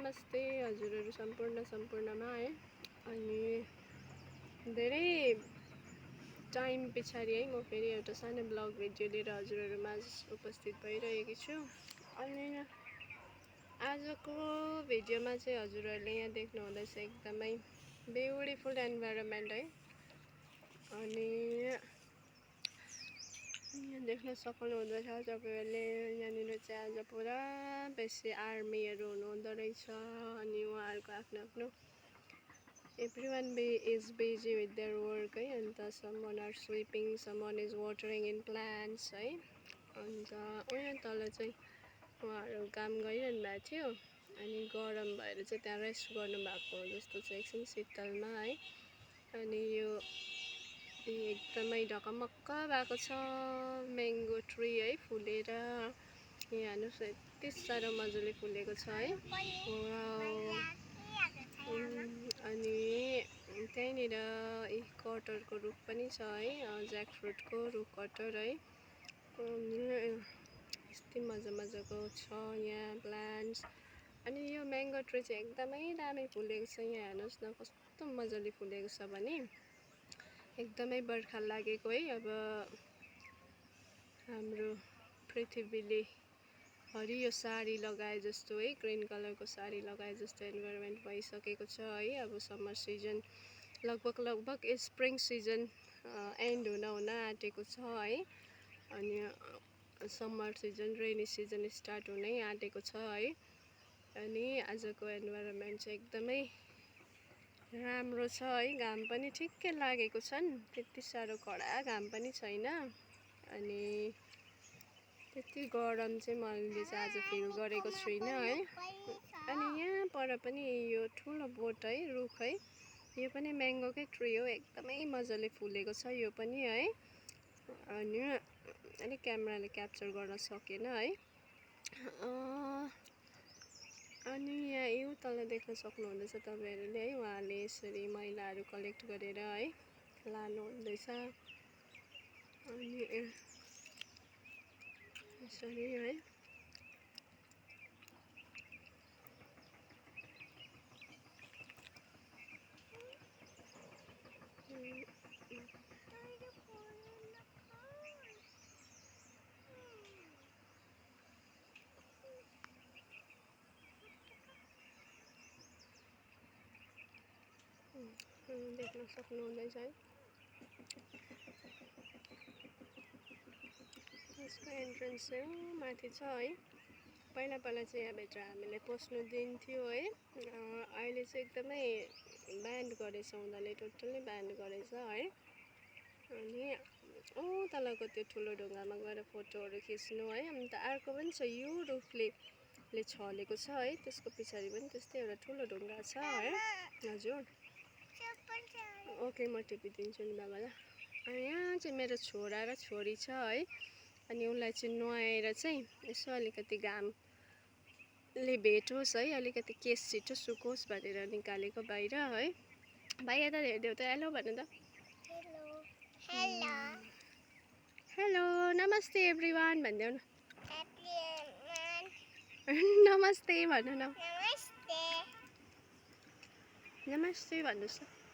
नमस्ते हजुरहरू सम्पूर्णमा है। अनि धेरै टाइम पछाडि है म फेरि एउटा सानो ब्लग भिडियो लिएर हजुरहरू माझ उपस्थित भइरहेकी छु। अनि आजको भिडियोमा चाहिँ हजुरहरूले यहाँ देख्नु हुँदैछ एकदमै ब्युटिफुल एन्भाइरोमेन्ट है। अनि यहाँ देख्न सक्नुहुँदैछ तपाईँहरूले यहाँनिर चाहिँ आज पुरा बेसी आर्मीहरू हुनुहुँदो रहेछ। अनि उहाँहरूको आफ्नो आफ्नो everyone is busy with their work है। अन्त someone are sweeping, someone is watering in plants है। अन्त उहाँ तल चाहिँ उहाँहरू काम गरिरहनु भएको थियो। अनि गरम भएर चाहिँ त्यहाँ रेस्ट गर्नुभएको जस्तो छ एकछिन शीतलमा है। अनि यो एकदमै ढकमक्क भएको छ म्याङ्गो ट्री है फुलेर। यहाँ हेर्नुहोस् यति साह्रो मजाले फुलेको छ है। अनि त्यहीँनिर कटहरको रुख पनि छ है, ज्याकफ्रुटको रुख कटहर है। यति मजाको छ यहाँ प्लान्ट्स। अनि यो म्याङ्गो ट्री चाहिँ एकदमै दामी फुलेको छ। यहाँ हेर्नुहोस् न कस्तो मजाले फुलेको छ भने एकदमै बर्खा लागेको है। अब हाम्रो पृथ्वीले हरियो साडी लगाए जस्तो है, ग्रिन कलरको साडी लगाए जस्तो इन्भाइरोमेन्ट भइसकेको छ है। अब समर सिजन लगभग स्प्रिङ सिजन एन्ड हुन आँटेको छ है। अनि summer season rainy season start हुनै आँटेको छ है। अनि आजको इन्भाइरोमेन्ट चाहिँ एकदमै राम्रो छ है। घाम पनि ठिक्कै लागेको छन्, त्यति साह्रो कडा घाम पनि छैन। अनि त्यति गरम चाहिँ मैले चाहिँ आज फिल गरेको छुइनँ है। अनि यहाँ पर पनि यो ठुलो बोट है, रुख है, यो पनि म्याङ्गोकै ट्री हो, एकदमै मजाले फुलेको छ यो पनि है। अनि अलिक क्यामेराले क्याप्चर गर्न सकेन है। अनि यहाँ यो तल देख्न सक्नुहुँदैछ तपाईँहरूले है, उहाँले यसरी मैलाहरू कलेक्ट गरेर है लानुहुँदैछ। अनि यसरी है। देख्न सक्नुहुँदैछ है। यसको एन्ट्रेन्स चाहिँ माथि छ है। पहिला चाहिँ यहाँभित्र हामीले पस्नु दिन्थ्यो है। अहिले चाहिँ एकदमै ब्यान्ड गरेछ उनीहरूले, टोटल्ली ब्यान्ड गरेछ है। अनि तलको त्यो ठुलो ढुङ्गामा गएर फोटोहरू खिच्नु है। अन्त अर्को पनि छ, यो रुखले छलेको छ है, त्यसको पछाडि पनि त्यस्तै एउटा ठुलो ढुङ्गा छ है। हजुर ओके म टिपिदिन्छु नि बाबालाई। अनि यहाँ चाहिँ मेरो छोरा र छोरी छ है। अनि उसलाई चाहिँ नुहाएर चाहिँ यसो अलिकति घामले भेटोस् है, अलिकति केस छिटो सुकोस् भनेर निकालेको बाहिर है। भाइ यता हेरिदेऊ त, हेलो भन्नु त। हेलो नमस्ते एभ्रिवान भनिदेऊ न। नमस्ते भन्नु न। नमस्ते भन्नुहोस् त।